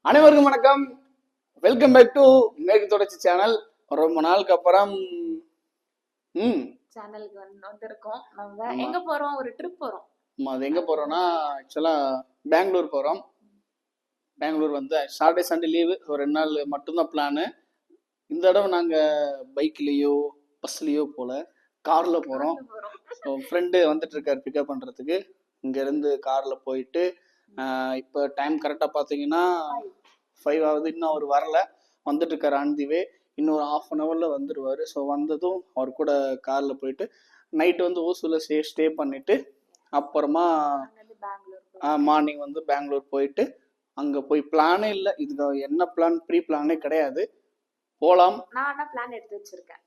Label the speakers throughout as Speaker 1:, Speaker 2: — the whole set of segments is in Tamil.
Speaker 1: அனைவருக்கும் வணக்கம். வெல்கம் பேக் டு மேற்கு தொடர்ச்சி சேனல். ரொம்ப நாளுக்கு அப்புறம்
Speaker 2: சேனலுக்கு வந்திருக்கோம். நம்ம எங்க போறோம்? ஒரு ட்ரிப் போறோம்.
Speaker 1: அது எங்க போறோம்னா ஆக்சுவலா பெங்களூர் போறோம். பெங்களூர் வந்து சாட்டர்டே சண்டே லீவு, ஒரு 2 நாள் மட்டும்தான் பிளானு. இந்த தடவை நாங்க பைக்லயோ பஸ்லயோ போல, கார்ல போறோம். ஃப்ரெண்டு வந்துட்டு இருக்காரு பிக்கப் பண்றதுக்கு. இங்க இருந்து கார்ல போயிட்டு இப்போ டைம் கரெக்டாக பார்த்தீங்கன்னா 5 ஆகுது. இன்னும் அவர் வரல, வந்துட்டு இருக்காரு ஆன் தி வே. இன்னும் ஒரு ½ அன் ஹவரில் வந்துடுவார். ஸோ வந்ததும் அவர் கூட காரில் போயிட்டு நைட்டு வந்து ஓசூரில் ஸ்டே பண்ணிவிட்டு அப்புறமா மார்னிங் வந்து பெங்களூர் போயிட்டு அங்கே போய் பிளானே இல்லை. இது என்ன பிளான், ப்ரீ பிளானே கிடையாது. போகலாம்.
Speaker 2: நான் பிளான் எடுத்து வச்சிருக்கேன்.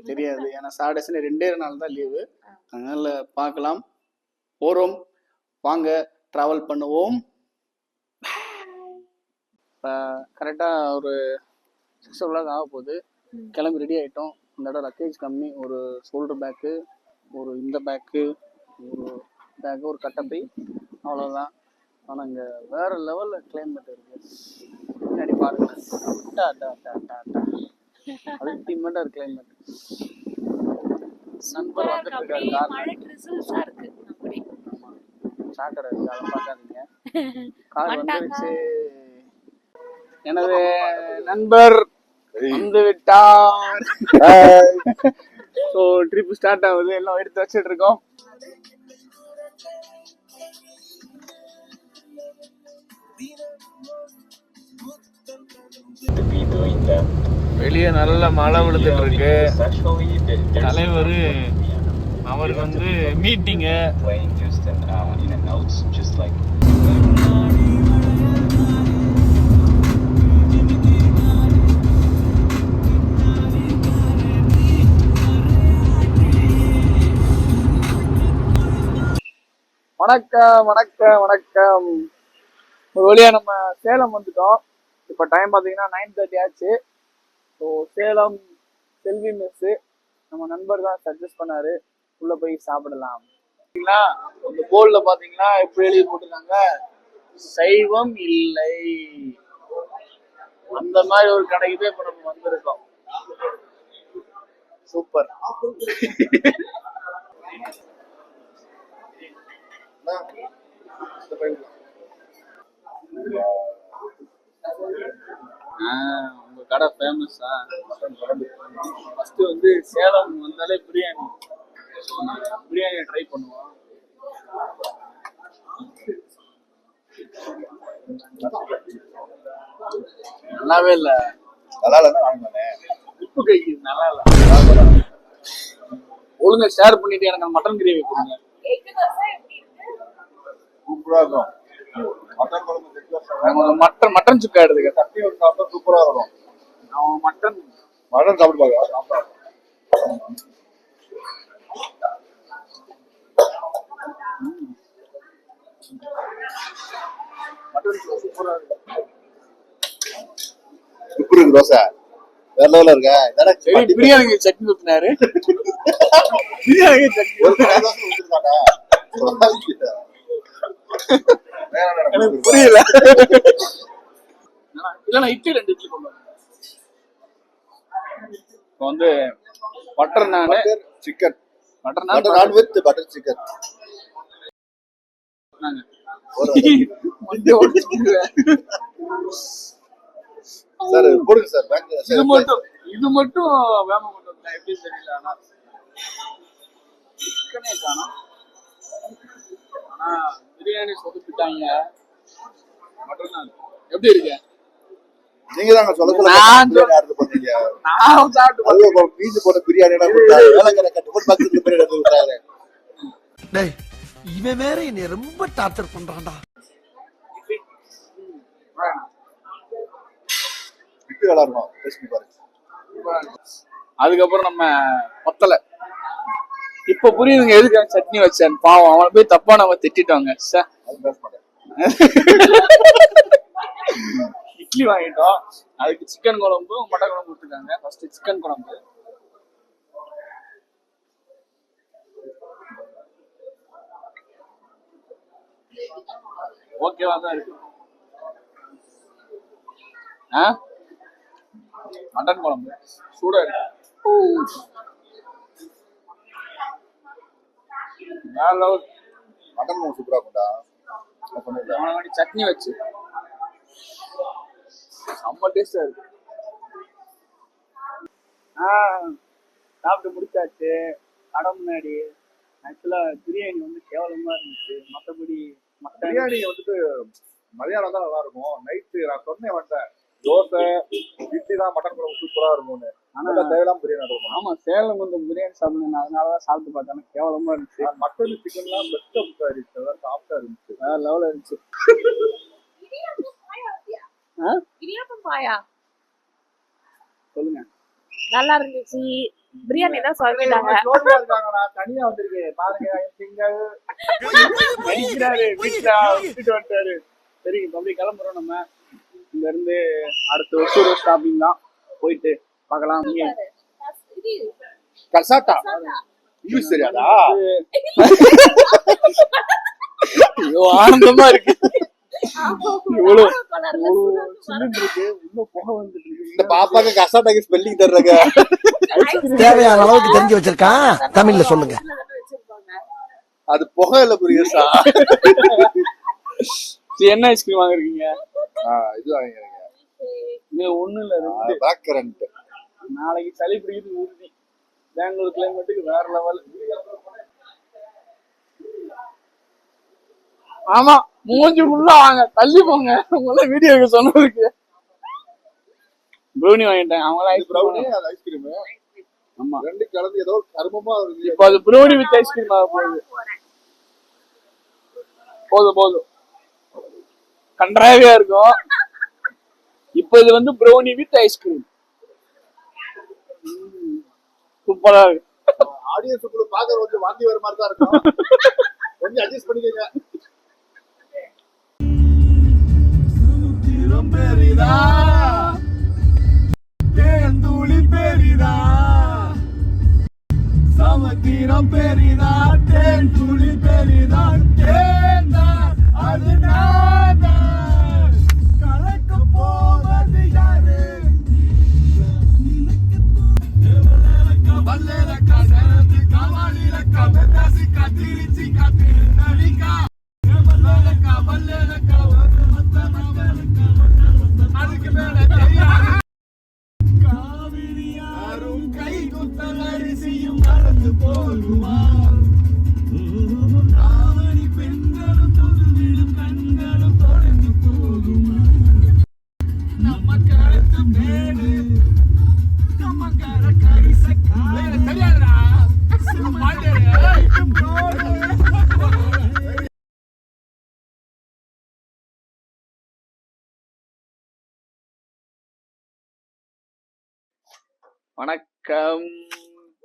Speaker 1: தெரியாது, ஏன்னா சாட்டர்டே சண்டே 2 நாள் தான் லீவு. அதனால பார்க்கலாம். போகிறோம், வாங்க ட்ராவல் பண்ணுவோம். இப்போ கரெக்டாக ஒரு 6 o'clock ஆக போகுது. கிளம்பி ரெடி ஆகிட்டோம். இந்த இடம் லக்கேஜ் கம்மி. ஒரு ஷோல்டர் பேக்கு, ஒரு இந்த பேக்கு, ஒரு பேக்கு, ஒரு கட்டப்பை, அவ்வளோதான். ஆனால் இங்கே வேறு லெவலில் கிளைமேட் இருக்குது. முன்னாடி பாருங்க, அல்டிமேட்டாக இருக்கு கிளைமேட். நண்பர் வந்துட்டு இருக்காரு கார். சாக்கடை இருக்கு, அதை பார்க்காதீங்க. கார் வந்துருச்சு. எனது நண்பர் வந்து விட்டார். ஸோ ட்ரிப் ஸ்டார்ட் ஆகுது. எல்லாம் எடுத்து வச்சுட்டு இருக்கோம். வெளியே நல்ல மழை விழுந்துட்டு இருக்கு. தலைவர் அவருக்கு வந்து மீட்டிங்கு. வணக்கம் வணக்கம் வணக்கம். ஒரு வழியா நம்ம சேலம் வந்துட்டோம். இப்போ டைம் பார்த்தீங்கன்னா 9:30 ஆச்சு. ஸோ சேலம் செல்வி மெஸ்ஸு நம்ம நண்பர் தான் சஜஸ்ட் பண்ணாரு, உள்ள போய் சாப்பிடலாம். பார்த்தீங்களா இந்த போர்டில் பார்த்தீங்கன்னா எப்படி எழுதி போட்டிருக்காங்க, சைவம் இல்லை. அந்த மாதிரி ஒரு கடைக்கு தான் இப்போ நம்ம வந்திருக்கோம். சூப்பர். உங்க கடை ஃபேமஸா? ஃபர்ஸ்ட் வந்து சேலம் வந்தாலே பிரியாணி. பிரியாணி ட்ரை பண்ணுவோம். நல்லாவே இல்லை. உப்பு கைக்கு நல்லா இல்லை. ஒழுங்கா ஷேர் பண்ணிட்டு எனக்கு மட்டன் கிரேவி கொடுங்க. சூப்பரா இருக்கும். மட்டன் சுக்கா எடுத்துக்க. தண்ணி ஒரு சாப்பிட்டா சூப்பரா இருக்கும். அவன் மட்டன் சாப்பிட்டு பாக்க. மட்டன் சூப்பரா இருக்கு. சூப்பர் இருக்கு. தோசை வேற லெவல்ல இருக்க. பிரியாணிக்கு சட்னி ஊத்தினாரு. பிரியாணிக்கு சட்னி ஊத்தினாட்டா எனக்கு புரியல. இல்ல இட்லி 2 இட்லி கொண்டு வந்து பட்டர் நானு சிக்கன். பட்டர் நான் வித் பட்டர் சிக்கன். சார் போடுங்க சார். இது மட்டும் வேம கொண்டு வந்தேன். எப்படி தெரியல. ஆனா சிக்கனே காணோம். ஆனா பிரியாணி சொதுப்பிட்டாங்க. மட்டன் நான் எப்படி இருக்கு? நீங்க தாங்க சொல்ல ஆர்டர் பண்ணீங்க. நான் சாப்பிட்டு பீஸ் போட்ட பிரியாணி வேலைக்கார கட்டு போட்டு பக்கத்துல பிரியாணி எடுத்து விட்டாரு. டேய் இவன் வேற என்னை ரொம்ப டார்ச்சர் பண்றான்டா. விட்டு நல்லா இருக்கும். டேஸ்ட் பண்ணி பாருங்க. அதுக்கப்புறம் நம்ம பத்தல. இப்ப புரியுதுங்க எதுக்கு சட்னி வச்சேன். பாவம் அவனை போய் தப்பா நம்ம திட்டாங்க. இட்லி வாங்கிட்டோம். அதுக்கு சிக்கன் குழம்பு மட்டன் குழம்பு கொடுத்துருக்காங்க. ஃபர்ஸ்ட் சிக்கன் குழம்பு. ஓகேவா தான் இருக்கு. மட்டன் குழம்பு சூடா இருக்கு.
Speaker 3: மட்டன் குழம்பு சூப்பரா இருக்கும்டா.
Speaker 1: அவனை சட்னி வச்சு செம்ம டேஸ்டா இருக்கு. சாப்பிட்டு முடிச்சாச்சு. கடை முன்னாடி ஆக்சுவலா பிரியாணி வந்து கேவலமா இருந்துச்சு. மற்றபடி
Speaker 3: பிரியாணி வந்துட்டு மதியானம் தான் நல்லா இருக்கும். நைட்டு நான் சொன்னேன் வந்தேன் தோசை இட்லி தான் மட்டன் குழம்பு சூப்பரா இருக்கும்னு. ஆனா தேவையில்லாம பிரியாணி இருக்கும்.
Speaker 1: ஆமா, சேலம் வந்து பிரியாணி சாப்பிடுங்க, அதனாலதான் சாப்பிட்டு பார்த்தேன். கேவலமா இருந்துச்சு.
Speaker 3: மட்டன் சிக்கன்லாம் பெஸ்டா இருந்துச்சு. அதான் சாஃப்டா இருந்துச்சு.
Speaker 1: வேற லெவல்ல இருந்துச்சு.
Speaker 2: இடியாப்பம் பாயா
Speaker 1: சொல்லுங்க.
Speaker 2: நல்லா இருந்துச்சு. பிரியாணி தான் சொல்லிட்டாங்க.
Speaker 3: ஜோடியா இருக்காங்கடா, தனியா வந்திருக்கேன் பாருங்க. சிங்கல்
Speaker 1: நடிக்கிறாரு, விட்டுட்டு வந்துட்டாரு. சரி, அப்படி கிளம்புறோம். நம்ம இங்க இருந்து அடுத்த ஒசூர் ஸ்டாப்பிங் தான், போயிட்டு பார்க்கலாம்.
Speaker 3: கசாட்டா இங்கிலீஷ் தெரியாதா?
Speaker 1: ஐயோ, ஆனந்தமா இருக்கு. இவ்வளவு சிலிண்டர் இருக்கு, இன்னும் புகை வந்துட்டு இருக்கு.
Speaker 3: இந்த பாப்பாக்கு கசாட்டாக்கு ஸ்பெல்லிங் தர்றாங்க.
Speaker 4: தேவையான அளவுக்கு தெரிஞ்சு வச்சிருக்கான். தமிழ்ல சொல்லுங்க.
Speaker 3: அது புகை இல்ல புரியுதா?
Speaker 1: என்ன ஐஸ்கிரீம் வாங்குறீங்க?
Speaker 3: இது வாங்கிக்கிறீங்க.
Speaker 1: இது ஒண்ணு இல்ல, ரெண்டு.
Speaker 3: Black current.
Speaker 1: நாளைக்கு சளி பிடிக்கிறது உறுதி. பெங்களூர் கிளைமேட்டுக்கு வேற லெவல். ஆமா, மூஞ்சி ஃபுல்லா வாங்க, தள்ளி போங்க. உங்கள வீடியோக்கு சொன்னதுக்கு. ப்ரௌனி வாங்கிட்டேன். அவங்கள
Speaker 3: ப்ரௌனி அது ஐஸ்கிரீம்.
Speaker 1: ஆமா,
Speaker 3: ரெண்டு கலந்து ஏதோ கருமமா இருக்கு.
Speaker 1: இப்போ அது ப்ரௌனி வித் ஐஸ்கிரீம் ஆக போகுது. போதும் கன்றாவியா இருக்கும். இப்போ இது வந்து ப்ரௌனி வித் ஐஸ்கிரீம். சூப்பரா இருக்கு.
Speaker 3: ஆடியன்ஸுக்குள்ள பாக்குற கொஞ்சம் வாந்தி வர மாதிரி தான் இருக்கும். கொஞ்சம் அட்ஜஸ்ட் பண்ணிக்கங்க. சமுத்திரம் பெரிதா, தேன்துளி பெரிதா. சமுத்திரம் பெரிதா, தேன்துளி பெரிதா. தேன்தான் அது நான்தான். கலக்க போவது யாரு? காவிரியாரும் கை குத்தல் அரிசியும் மறந்து போகுமா? காவடி பெண்களும் தொழுவிடும் கண்களும் தொடர்ந்து போகுமா? நம்ம கருத்து மேடு கம்மக்கார கரிசக்கா தெரியாதுடா. வணக்கம்.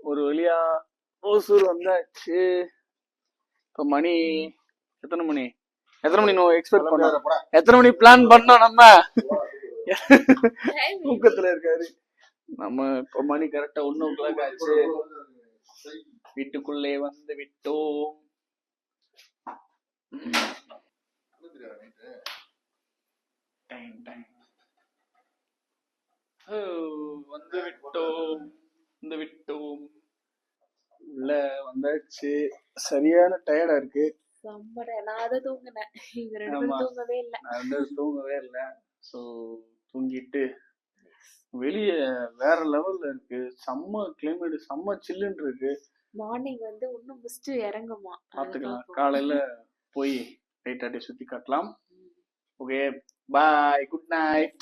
Speaker 3: ஒரு வழியா ஓசூர் வந்தாச்சு. இப்ப மணி எத்தனை மணி எக்ஸ்பெக்ட் பண்ணோம்? எத்தனை மணி பிளான் பண்ணோம்? நம்ம தூக்கத்துல இருக்காரு. நம்ம இப்ப மணி கரெக்டா 1 o'clock ஆச்சு. வீட்டுக்குள்ளே வந்து விட்டோம். வந்து விட்டோம் உள்ள வந்தாச்சு. சரியான டயர்டா இருக்கு.
Speaker 2: நான் தூங்கினேன். இவங்க ரெண்டு பேரும் தூங்கவே இல்லை.
Speaker 1: நான் தூங்கவே இல்லை. ஸோ தூங்கிட்டு வெளியே வேற லெவல்ல இருக்கு. செம்ம கிளைமேட், செம்ம சில்லுன்னு இருக்கு.
Speaker 2: மார்னிங் வந்து இன்னும் மிஸ்ட் இறங்குமா,
Speaker 1: பாத்துக்கலாம். காலையில போய் லைட் ஆட்டி சுத்தி காட்டலாம். ஓகே, பாய், குட் நைட்.